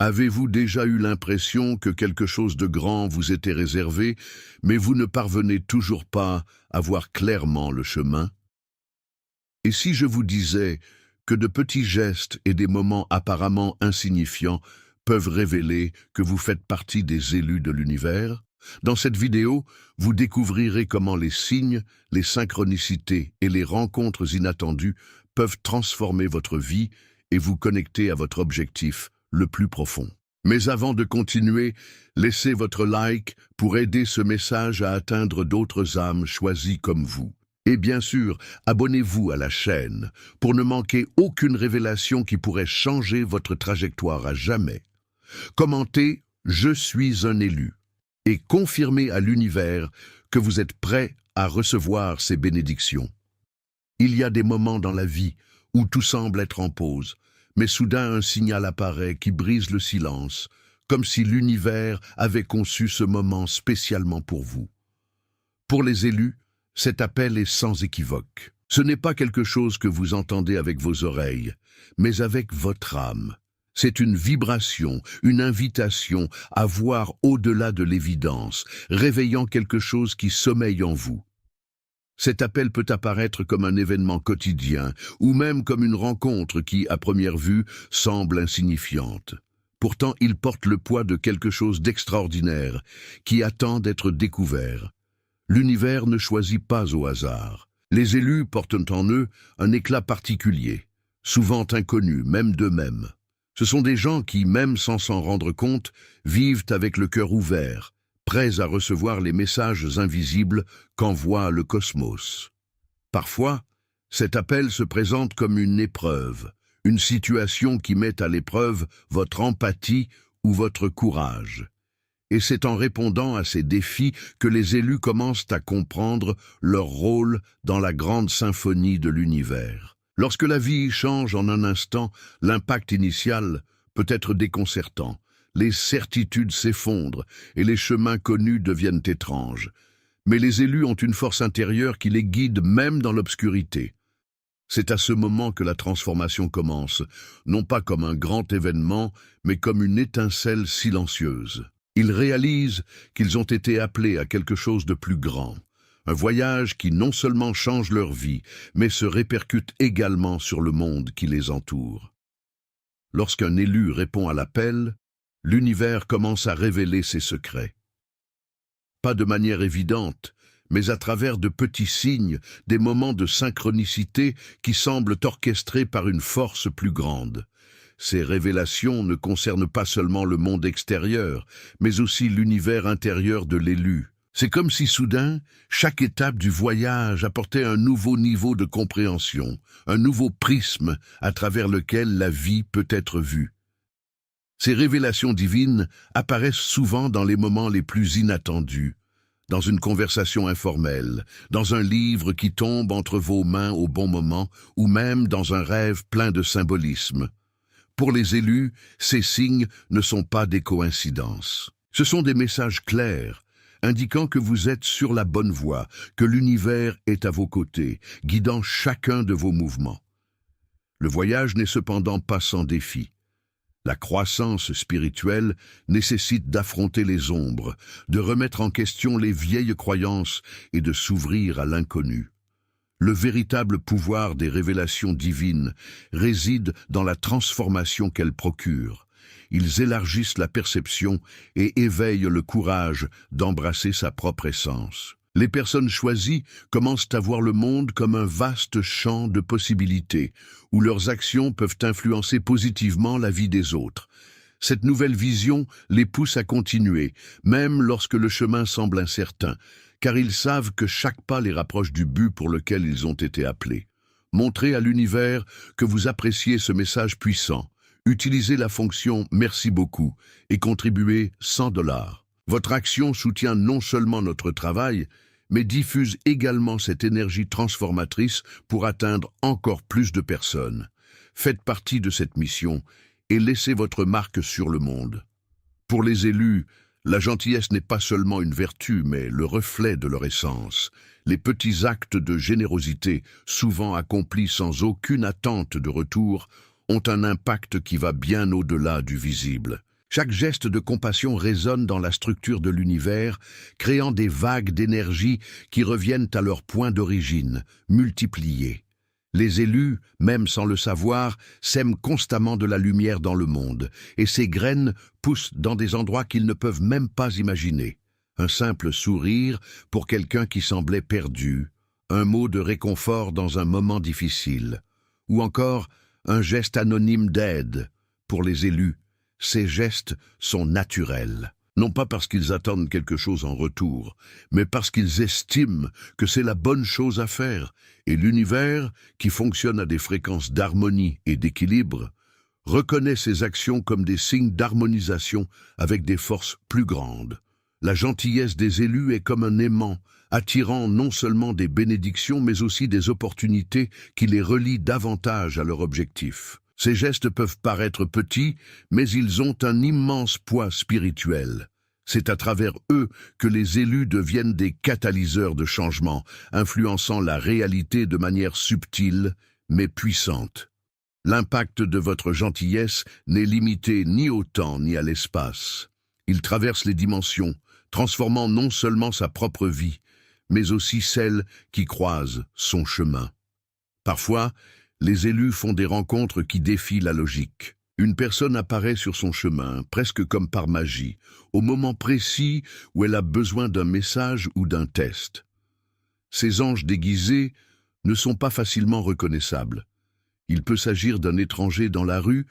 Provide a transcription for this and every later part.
Avez-vous déjà eu l'impression que quelque chose de grand vous était réservé, mais vous ne parvenez toujours pas à voir clairement le chemin? Et si je vous disais que de petits gestes et des moments apparemment insignifiants peuvent révéler que vous faites partie des élus de l'univers? Dans cette vidéo, vous découvrirez comment les signes, les synchronicités et les rencontres inattendues peuvent transformer votre vie et vous connecter à votre objectif le plus profond. Mais avant de continuer, laissez votre like pour aider ce message à atteindre d'autres âmes choisies comme vous. Et bien sûr, abonnez-vous à la chaîne pour ne manquer aucune révélation qui pourrait changer votre trajectoire à jamais. Commentez « Je suis un élu » et confirmez à l'univers que vous êtes prêt à recevoir ces bénédictions. Il y a des moments dans la vie où tout semble être en pause, mais soudain un signal apparaît qui brise le silence, comme si l'univers avait conçu ce moment spécialement pour vous. Pour les élus, cet appel est sans équivoque. Ce n'est pas quelque chose que vous entendez avec vos oreilles, mais avec votre âme. C'est une vibration, une invitation à voir au-delà de l'évidence, réveillant quelque chose qui sommeille en vous. Cet appel peut apparaître comme un événement quotidien, ou même comme une rencontre qui, à première vue, semble insignifiante. Pourtant, il porte le poids de quelque chose d'extraordinaire, qui attend d'être découvert. L'univers ne choisit pas au hasard. Les élus portent en eux un éclat particulier, souvent inconnu, même d'eux-mêmes. Ce sont des gens qui, même sans s'en rendre compte, vivent avec le cœur ouvert, prêts à recevoir les messages invisibles qu'envoie le cosmos. Parfois, cet appel se présente comme une épreuve, une situation qui met à l'épreuve votre empathie ou votre courage. Et c'est en répondant à ces défis que les élus commencent à comprendre leur rôle dans la grande symphonie de l'univers. Lorsque la vie change en un instant, l'impact initial peut être déconcertant. Les certitudes s'effondrent et les chemins connus deviennent étranges. Mais les élus ont une force intérieure qui les guide même dans l'obscurité. C'est à ce moment que la transformation commence, non pas comme un grand événement, mais comme une étincelle silencieuse. Ils réalisent qu'ils ont été appelés à quelque chose de plus grand. Un voyage qui non seulement change leur vie, mais se répercute également sur le monde qui les entoure. Lorsqu'un élu répond à l'appel, l'univers commence à révéler ses secrets. Pas de manière évidente, mais à travers de petits signes, des moments de synchronicité qui semblent orchestrés par une force plus grande. Ces révélations ne concernent pas seulement le monde extérieur, mais aussi l'univers intérieur de l'élu. C'est comme si soudain, chaque étape du voyage apportait un nouveau niveau de compréhension, un nouveau prisme à travers lequel la vie peut être vue. Ces révélations divines apparaissent souvent dans les moments les plus inattendus, dans une conversation informelle, dans un livre qui tombe entre vos mains au bon moment, ou même dans un rêve plein de symbolisme. Pour les élus, ces signes ne sont pas des coïncidences. Ce sont des messages clairs, indiquant que vous êtes sur la bonne voie, que l'univers est à vos côtés, guidant chacun de vos mouvements. Le voyage n'est cependant pas sans défi. La croissance spirituelle nécessite d'affronter les ombres, de remettre en question les vieilles croyances et de s'ouvrir à l'inconnu. Le véritable pouvoir des révélations divines réside dans la transformation qu'elles procurent. Ils élargissent la perception et éveillent le courage d'embrasser sa propre essence. Les personnes choisies commencent à voir le monde comme un vaste champ de possibilités, où leurs actions peuvent influencer positivement la vie des autres. Cette nouvelle vision les pousse à continuer, même lorsque le chemin semble incertain, car ils savent que chaque pas les rapproche du but pour lequel ils ont été appelés. Montrez à l'univers que vous appréciez ce message puissant. Utilisez la fonction « Merci beaucoup » et contribuez $100. Votre action soutient non seulement notre travail, mais diffuse également cette énergie transformatrice pour atteindre encore plus de personnes. Faites partie de cette mission et laissez votre marque sur le monde. Pour les élus, la gentillesse n'est pas seulement une vertu, mais le reflet de leur essence. Les petits actes de générosité, souvent accomplis sans aucune attente de retour, ont un impact qui va bien au-delà du visible. Chaque geste de compassion résonne dans la structure de l'univers, créant des vagues d'énergie qui reviennent à leur point d'origine, multipliées. Les élus, même sans le savoir, sèment constamment de la lumière dans le monde, et ces graines poussent dans des endroits qu'ils ne peuvent même pas imaginer. Un simple sourire pour quelqu'un qui semblait perdu, un mot de réconfort dans un moment difficile, ou encore un geste anonyme d'aide pour les élus. Ces gestes sont naturels, non pas parce qu'ils attendent quelque chose en retour, mais parce qu'ils estiment que c'est la bonne chose à faire, et l'univers, qui fonctionne à des fréquences d'harmonie et d'équilibre, reconnaît ces actions comme des signes d'harmonisation avec des forces plus grandes. La gentillesse des élus est comme un aimant, attirant non seulement des bénédictions, mais aussi des opportunités qui les relient davantage à leur objectif. Ces gestes peuvent paraître petits, mais ils ont un immense poids spirituel. C'est à travers eux que les élus deviennent des catalyseurs de changement, influençant la réalité de manière subtile, mais puissante. L'impact de votre gentillesse n'est limité ni au temps ni à l'espace. Il traverse les dimensions, transformant non seulement sa propre vie, mais aussi celle qui croise son chemin. Parfois, les élus font des rencontres qui défient la logique. Une personne apparaît sur son chemin, presque comme par magie, au moment précis où elle a besoin d'un message ou d'un test. Ces anges déguisés ne sont pas facilement reconnaissables. Il peut s'agir d'un étranger dans la rue,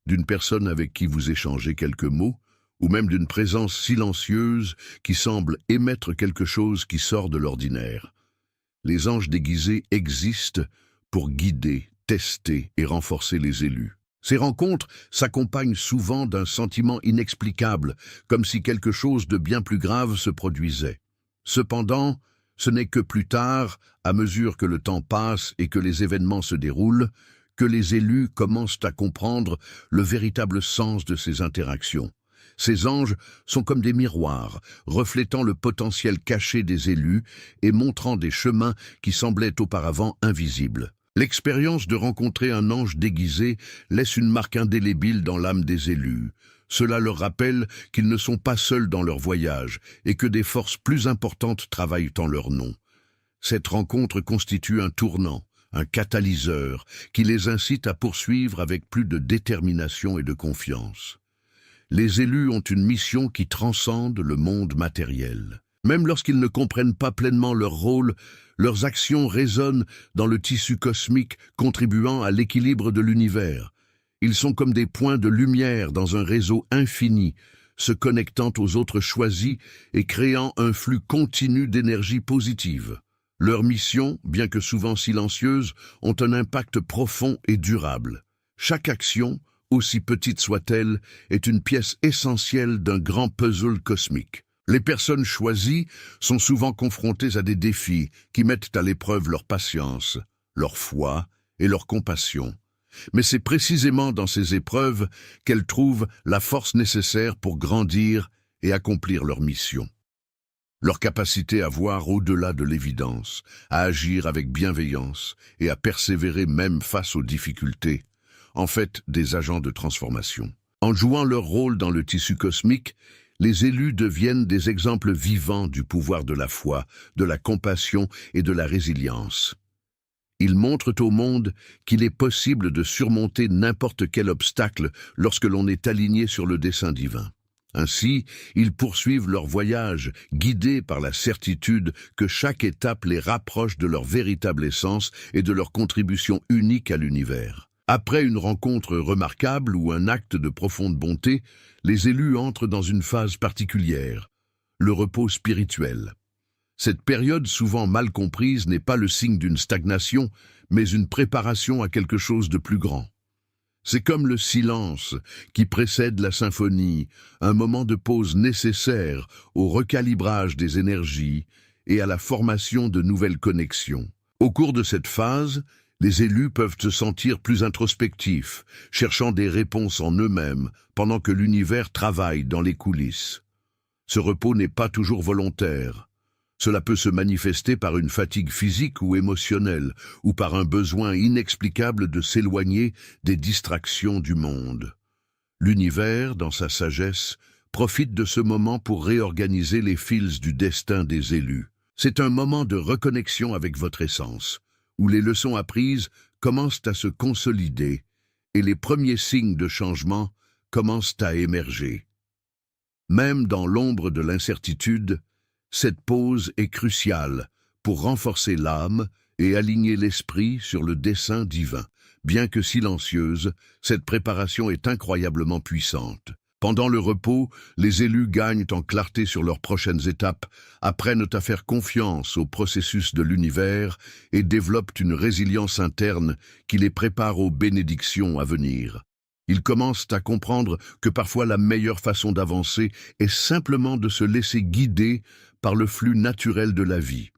d'une personne avec qui vous échangez quelques mots, ou même d'une présence silencieuse qui semble émettre quelque chose qui sort de l'ordinaire. Les anges déguisés existent pour guider, tester et renforcer les élus. Ces rencontres s'accompagnent souvent d'un sentiment inexplicable, comme si quelque chose de bien plus grave se produisait. Cependant, ce n'est que plus tard, à mesure que le temps passe et que les événements se déroulent, que les élus commencent à comprendre le véritable sens de ces interactions. Ces anges sont comme des miroirs, reflétant le potentiel caché des élus et montrant des chemins qui semblaient auparavant invisibles. L'expérience de rencontrer un ange déguisé laisse une marque indélébile dans l'âme des élus. Cela leur rappelle qu'ils ne sont pas seuls dans leur voyage et que des forces plus importantes travaillent en leur nom. Cette rencontre constitue un tournant, un catalyseur, qui les incite à poursuivre avec plus de détermination et de confiance. Les élus ont une mission qui transcende le monde matériel. Même lorsqu'ils ne comprennent pas pleinement leur rôle, leurs actions résonnent dans le tissu cosmique, contribuant à l'équilibre de l'univers. Ils sont comme des points de lumière dans un réseau infini, se connectant aux autres choisis et créant un flux continu d'énergie positive. Leurs missions, bien que souvent silencieuses, ont un impact profond et durable. Chaque action, aussi petite soit-elle, est une pièce essentielle d'un grand puzzle cosmique. Les personnes choisies sont souvent confrontées à des défis qui mettent à l'épreuve leur patience, leur foi et leur compassion. Mais c'est précisément dans ces épreuves qu'elles trouvent la force nécessaire pour grandir et accomplir leur mission. Leur capacité à voir au-delà de l'évidence, à agir avec bienveillance et à persévérer même face aux difficultés, en fait des agents de transformation. En jouant leur rôle dans le tissu cosmique, les élus deviennent des exemples vivants du pouvoir de la foi, de la compassion et de la résilience. Ils montrent au monde qu'il est possible de surmonter n'importe quel obstacle lorsque l'on est aligné sur le dessein divin. Ainsi, ils poursuivent leur voyage, guidés par la certitude que chaque étape les rapproche de leur véritable essence et de leur contribution unique à l'univers. Après une rencontre remarquable ou un acte de profonde bonté, les élus entrent dans une phase particulière, le repos spirituel. Cette période souvent mal comprise n'est pas le signe d'une stagnation, mais une préparation à quelque chose de plus grand. C'est comme le silence qui précède la symphonie, un moment de pause nécessaire au recalibrage des énergies et à la formation de nouvelles connexions. Au cours de cette phase, les élus peuvent se sentir plus introspectifs, cherchant des réponses en eux-mêmes, pendant que l'univers travaille dans les coulisses. Ce repos n'est pas toujours volontaire. Cela peut se manifester par une fatigue physique ou émotionnelle, ou par un besoin inexplicable de s'éloigner des distractions du monde. L'univers, dans sa sagesse, profite de ce moment pour réorganiser les fils du destin des élus. C'est un moment de reconnexion avec votre essence, où les leçons apprises commencent à se consolider et les premiers signes de changement commencent à émerger. Même dans l'ombre de l'incertitude, cette pause est cruciale pour renforcer l'âme et aligner l'esprit sur le dessein divin. Bien que silencieuse, cette préparation est incroyablement puissante. Pendant le repos, les élus gagnent en clarté sur leurs prochaines étapes, apprennent à faire confiance au processus de l'univers et développent une résilience interne qui les prépare aux bénédictions à venir. Ils commencent à comprendre que parfois la meilleure façon d'avancer est simplement de se laisser guider par le flux naturel de la vie.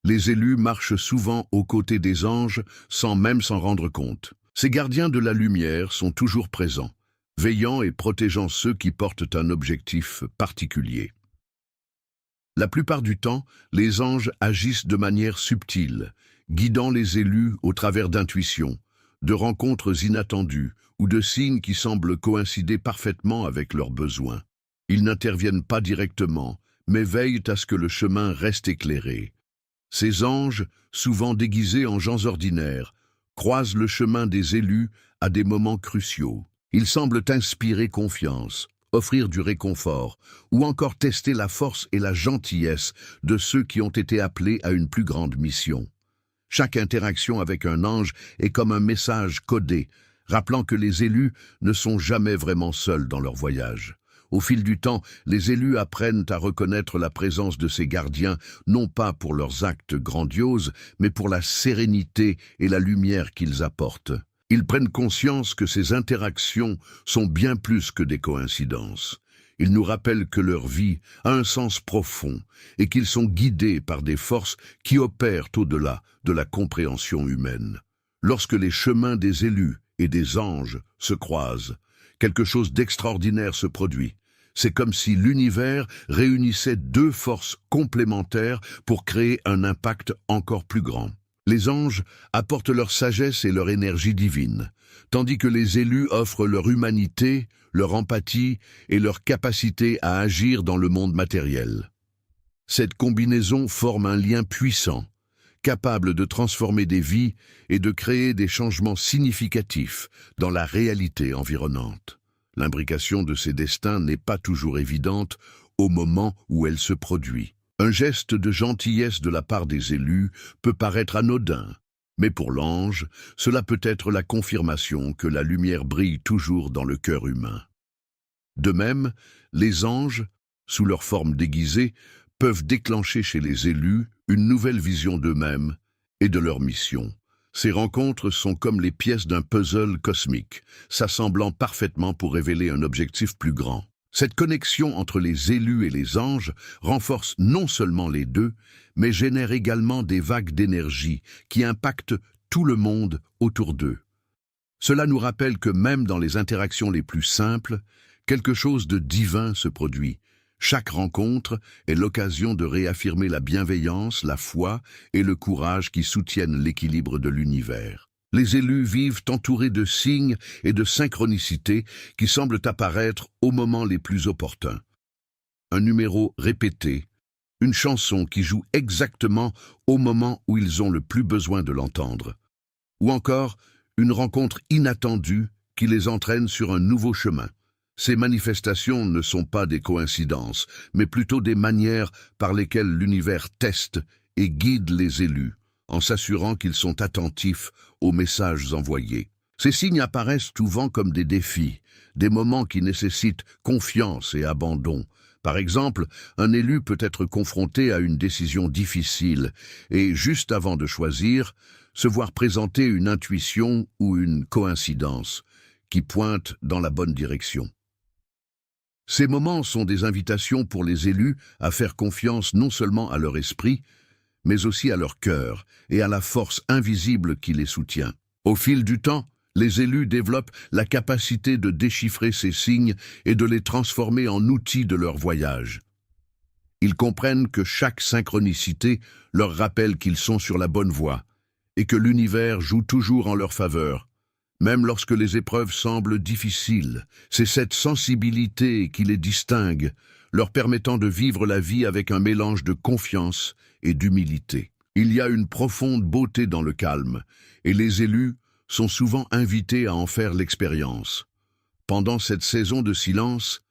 Les élus marchent souvent aux côtés des anges sans même s'en rendre compte. Ces gardiens de la lumière sont toujours présents, veillant et protégeant ceux qui portent un objectif particulier. La plupart du temps, les anges agissent de manière subtile, guidant les élus au travers d'intuitions, de rencontres inattendues ou de signes qui semblent coïncider parfaitement avec leurs besoins. Ils n'interviennent pas directement, mais veillent à ce que le chemin reste éclairé. Ces anges, souvent déguisés en gens ordinaires, croisent le chemin des élus à des moments cruciaux. Ils semblent inspirer confiance, offrir du réconfort, ou encore tester la force et la gentillesse de ceux qui ont été appelés à une plus grande mission. Chaque interaction avec un ange est comme un message codé, rappelant que les élus ne sont jamais vraiment seuls dans leur voyage. Au fil du temps, les élus apprennent à reconnaître la présence de ces gardiens, non pas pour leurs actes grandioses, mais pour la sérénité et la lumière qu'ils apportent. Ils prennent conscience que ces interactions sont bien plus que des coïncidences. Ils nous rappellent que leur vie a un sens profond et qu'ils sont guidés par des forces qui opèrent au-delà de la compréhension humaine. Lorsque les chemins des élus et des anges se croisent, quelque chose d'extraordinaire se produit. C'est comme si l'univers réunissait deux forces complémentaires pour créer un impact encore plus grand. Les anges apportent leur sagesse et leur énergie divine, tandis que les élus offrent leur humanité, leur empathie et leur capacité à agir dans le monde matériel. Cette combinaison forme un lien puissant, capable de transformer des vies et de créer des changements significatifs dans la réalité environnante. L'imbrication de ces destins n'est pas toujours évidente au moment où elle se produit. Un geste de gentillesse de la part des élus peut paraître anodin, mais pour l'ange, cela peut être la confirmation que la lumière brille toujours dans le cœur humain. De même, les anges, sous leur forme déguisée, peuvent déclencher chez les élus une nouvelle vision d'eux-mêmes et de leur mission. Ces rencontres sont comme les pièces d'un puzzle cosmique, s'assemblant parfaitement pour révéler un objectif plus grand. Cette connexion entre les élus et les anges renforce non seulement les deux, mais génère également des vagues d'énergie qui impactent tout le monde autour d'eux. Cela nous rappelle que même dans les interactions les plus simples, quelque chose de divin se produit. Chaque rencontre est l'occasion de réaffirmer la bienveillance, la foi et le courage qui soutiennent l'équilibre de l'univers. Les élus vivent entourés de signes et de synchronicités qui semblent apparaître aux moments les plus opportuns. Un numéro répété, une chanson qui joue exactement au moment où ils ont le plus besoin de l'entendre, ou encore une rencontre inattendue qui les entraîne sur un nouveau chemin. Ces manifestations ne sont pas des coïncidences, mais plutôt des manières par lesquelles l'univers teste et guide les élus, en s'assurant qu'ils sont attentifs aux messages envoyés. Ces signes apparaissent souvent comme des défis, des moments qui nécessitent confiance et abandon. Par exemple, un élu peut être confronté à une décision difficile et, juste avant de choisir, se voir présenter une intuition ou une coïncidence qui pointe dans la bonne direction. Ces moments sont des invitations pour les élus à faire confiance non seulement à leur esprit, mais aussi à leur cœur et à la force invisible qui les soutient. Au fil du temps, les élus développent la capacité de déchiffrer ces signes et de les transformer en outils de leur voyage. Ils comprennent que chaque synchronicité leur rappelle qu'ils sont sur la bonne voie et que l'univers joue toujours en leur faveur, Même lorsque les épreuves semblent difficiles, c'est cette sensibilité qui les distingue, leur permettant de vivre la vie avec un mélange de confiance et d'humilité. Il y a une profonde beauté dans le calme, et les élus sont souvent invités à en faire l'expérience. Pendant cette saison de silence,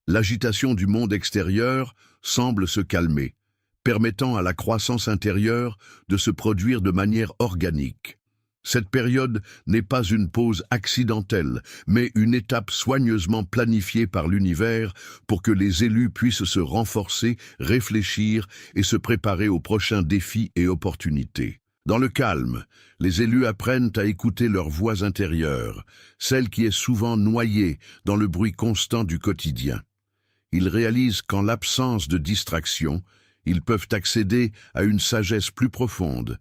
l'agitation du monde extérieur semble se calmer, permettant à la croissance intérieure de se produire de manière organique. Cette période n'est pas une pause accidentelle, mais une étape soigneusement planifiée par l'univers pour que les élus puissent se renforcer, réfléchir et se préparer aux prochains défis et opportunités. Dans le calme, les élus apprennent à écouter leur voix intérieure, celle qui est souvent noyée dans le bruit constant du quotidien. Ils réalisent qu'en l'absence de distraction, ils peuvent accéder à une sagesse plus profonde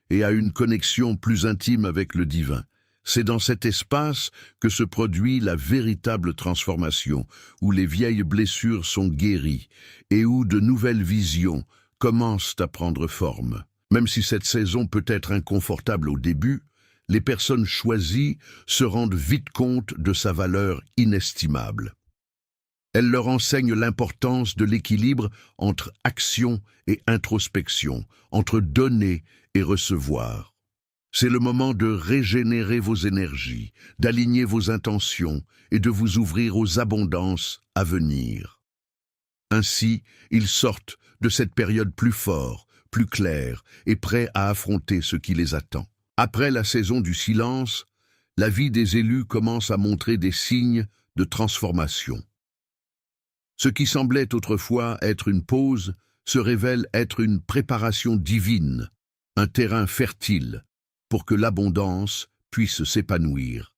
et à une connexion plus intime avec le divin. C'est dans cet espace que se produit la véritable transformation, où les vieilles blessures sont guéries et où de nouvelles visions commencent à prendre forme. Même si cette saison peut être inconfortable au début, les personnes choisies se rendent vite compte de sa valeur inestimable. Elle leur enseigne l'importance de l'équilibre entre action et introspection, entre donner et recevoir. C'est le moment de régénérer vos énergies, d'aligner vos intentions et de vous ouvrir aux abondances à venir. Ainsi, ils sortent de cette période plus forts, plus clairs et prêts à affronter ce qui les attend. Après la saison du silence, la vie des élus commence à montrer des signes de transformation. Ce qui semblait autrefois être une pause se révèle être une préparation divine, un terrain fertile pour que l'abondance puisse s'épanouir.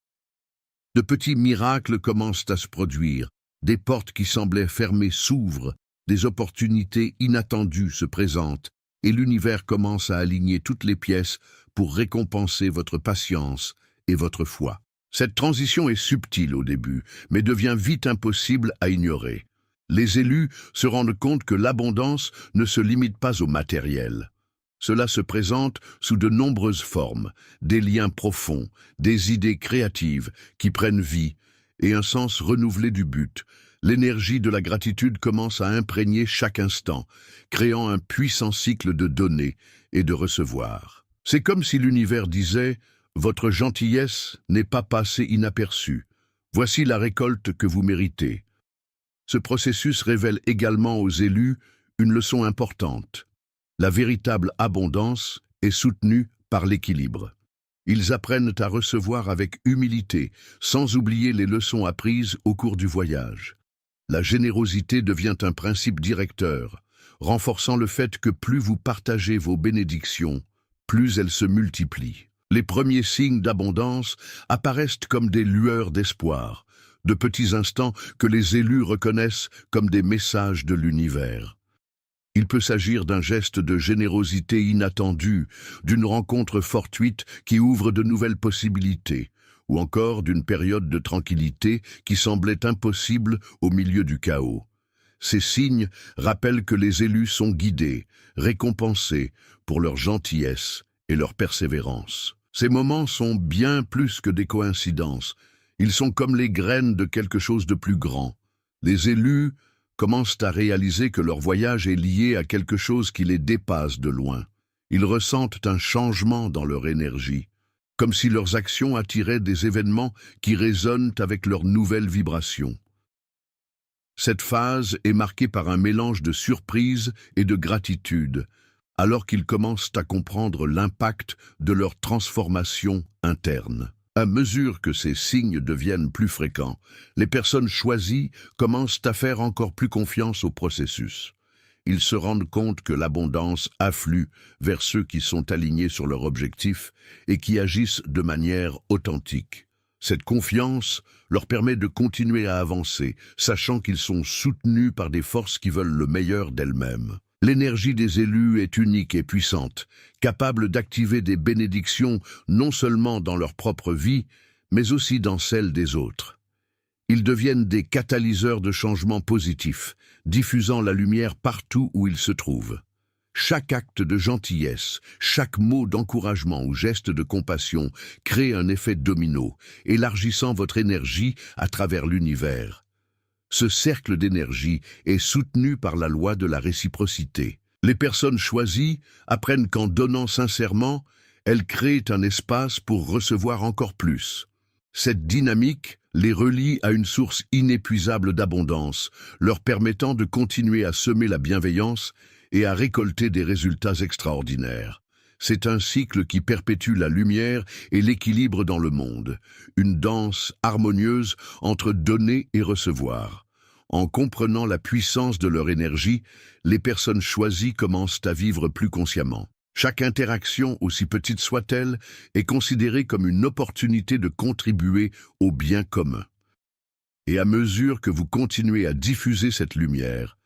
De petits miracles commencent à se produire, des portes qui semblaient fermées s'ouvrent, des opportunités inattendues se présentent, et l'univers commence à aligner toutes les pièces pour récompenser votre patience et votre foi. Cette transition est subtile au début, mais devient vite impossible à ignorer. Les élus se rendent compte que l'abondance ne se limite pas au matériel. Cela se présente sous de nombreuses formes, des liens profonds, des idées créatives qui prennent vie et un sens renouvelé du but. L'énergie de la gratitude commence à imprégner chaque instant, créant un puissant cycle de donner et de recevoir. C'est comme si l'univers disait « Votre gentillesse n'est pas passée inaperçue. Voici la récolte que vous méritez. » Ce processus révèle également aux élus une leçon importante. La véritable abondance est soutenue par l'équilibre. Ils apprennent à recevoir avec humilité, sans oublier les leçons apprises au cours du voyage. La générosité devient un principe directeur, renforçant le fait que plus vous partagez vos bénédictions, plus elles se multiplient. Les premiers signes d'abondance apparaissent comme des lueurs d'espoir, de petits instants que les élus reconnaissent comme des messages de l'univers. Il peut s'agir d'un geste de générosité inattendue, d'une rencontre fortuite qui ouvre de nouvelles possibilités, ou encore d'une période de tranquillité qui semblait impossible au milieu du chaos. Ces signes rappellent que les élus sont guidés, récompensés pour leur gentillesse et leur persévérance. Ces moments sont bien plus que des coïncidences. Ils sont comme les graines de quelque chose de plus grand. Les élus commencent à réaliser que leur voyage est lié à quelque chose qui les dépasse de loin. Ils ressentent un changement dans leur énergie, comme si leurs actions attiraient des événements qui résonnent avec leurs nouvelles vibrations. Cette phase est marquée par un mélange de surprise et de gratitude, alors qu'ils commencent à comprendre l'impact de leur transformation interne. À mesure que ces signes deviennent plus fréquents, les personnes choisies commencent à faire encore plus confiance au processus. Ils se rendent compte que l'abondance afflue vers ceux qui sont alignés sur leur objectif et qui agissent de manière authentique. Cette confiance leur permet de continuer à avancer, sachant qu'ils sont soutenus par des forces qui veulent le meilleur d'elles-mêmes. L'énergie des élus est unique et puissante, capable d'activer des bénédictions non seulement dans leur propre vie, mais aussi dans celle des autres. Ils deviennent des catalyseurs de changements positifs, diffusant la lumière partout où ils se trouvent. Chaque acte de gentillesse, chaque mot d'encouragement ou geste de compassion crée un effet domino, élargissant votre énergie à travers l'univers. Ce cercle d'énergie est soutenu par la loi de la réciprocité. Les personnes choisies apprennent qu'en donnant sincèrement, elles créent un espace pour recevoir encore plus. Cette dynamique les relie à une source inépuisable d'abondance, leur permettant de continuer à semer la bienveillance et à récolter des résultats extraordinaires. C'est un cycle qui perpétue la lumière et l'équilibre dans le monde, une danse harmonieuse entre donner et recevoir. En comprenant la puissance de leur énergie, les personnes choisies commencent à vivre plus consciemment. Chaque interaction, aussi petite soit-elle, est considérée comme une opportunité de contribuer au bien commun. Et à mesure que vous continuez à diffuser cette lumière,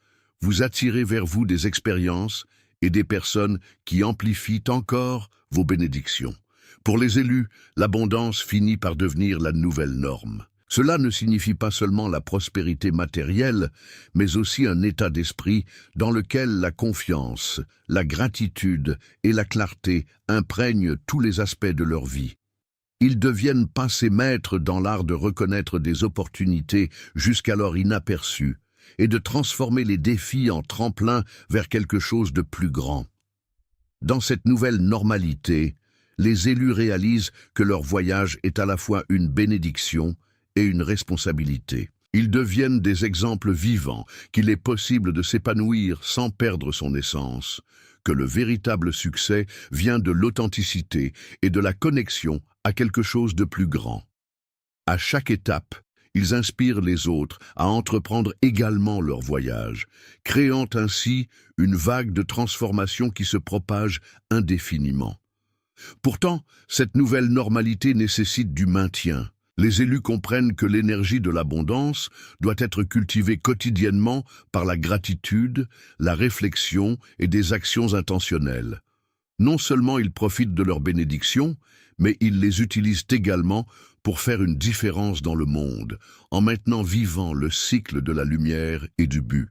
vous attirez vers vous des expériences et des personnes qui amplifient encore vos bénédictions. Pour les élus, l'abondance finit par devenir la nouvelle norme. Cela ne signifie pas seulement la prospérité matérielle, mais aussi un état d'esprit dans lequel la confiance, la gratitude et la clarté imprègnent tous les aspects de leur vie. Ils deviennent passés maîtres dans l'art de reconnaître des opportunités jusqu'alors inaperçues et de transformer les défis en tremplin vers quelque chose de plus grand. Dans cette nouvelle normalité, les élus réalisent que leur voyage est à la fois une bénédiction et une responsabilité. Ils deviennent des exemples vivants qu'il est possible de s'épanouir sans perdre son essence, que le véritable succès vient de l'authenticité et de la connexion à quelque chose de plus grand. À chaque étape, ils inspirent les autres à entreprendre également leur voyage, créant ainsi une vague de transformation qui se propage indéfiniment. Pourtant, cette nouvelle normalité nécessite du maintien. Les élus comprennent que l'énergie de l'abondance doit être cultivée quotidiennement par la gratitude, la réflexion et des actions intentionnelles. Non seulement ils profitent de leurs bénédictions, mais ils les utilisent également pour faire une différence dans le monde, en maintenant vivant le cycle de la lumière et du but.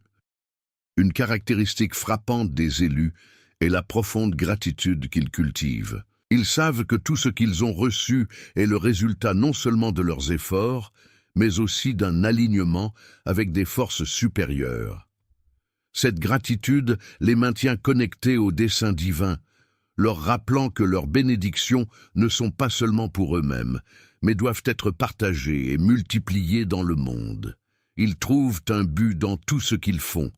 Une caractéristique frappante des élus est la profonde gratitude qu'ils cultivent. Ils savent que tout ce qu'ils ont reçu est le résultat non seulement de leurs efforts, mais aussi d'un alignement avec des forces supérieures. Cette gratitude les maintient connectés au dessein divin, leur rappelant que leurs bénédictions ne sont pas seulement pour eux-mêmes, mais doivent être partagées et multipliées dans le monde. Ils trouvent un but dans tout ce qu'ils font,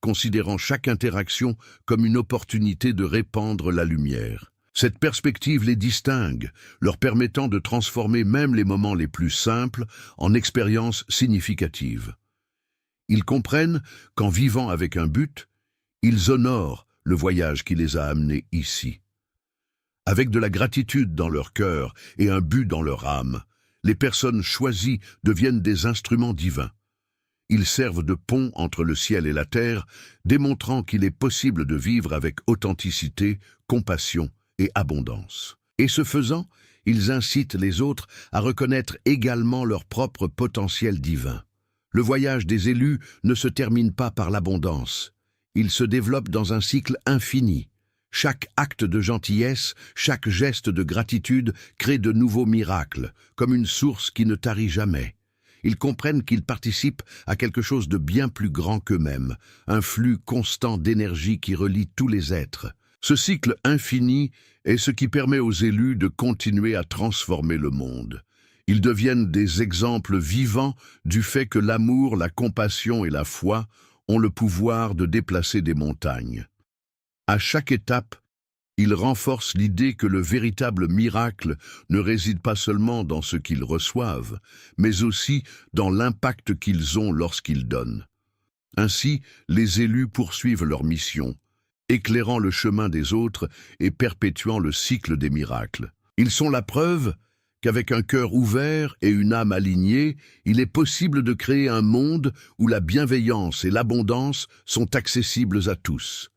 considérant chaque interaction comme une opportunité de répandre la lumière. Cette perspective les distingue, leur permettant de transformer même les moments les plus simples en expériences significatives. Ils comprennent qu'en vivant avec un but, ils honorent le voyage qui les a amenés ici. Avec de la gratitude dans leur cœur et un but dans leur âme, les personnes choisies deviennent des instruments divins. Ils servent de pont entre le ciel et la terre, démontrant qu'il est possible de vivre avec authenticité, compassion et abondance. Et ce faisant, ils incitent les autres à reconnaître également leur propre potentiel divin. Le voyage des élus ne se termine pas par l'abondance. Il se développe dans un cycle infini. Chaque acte de gentillesse, chaque geste de gratitude crée de nouveaux miracles, comme une source qui ne tarit jamais. Ils comprennent qu'ils participent à quelque chose de bien plus grand qu'eux-mêmes, un flux constant d'énergie qui relie tous les êtres. Ce cycle infini est ce qui permet aux élus de continuer à transformer le monde. Ils deviennent des exemples vivants du fait que l'amour, la compassion et la foi ont le pouvoir de déplacer des montagnes. À chaque étape, ils renforcent l'idée que le véritable miracle ne réside pas seulement dans ce qu'ils reçoivent, mais aussi dans l'impact qu'ils ont lorsqu'ils donnent. Ainsi, les élus poursuivent leur mission, éclairant le chemin des autres et perpétuant le cycle des miracles. Ils sont la preuve qu'avec un cœur ouvert et une âme alignée, il est possible de créer un monde où la bienveillance et l'abondance sont accessibles à tous.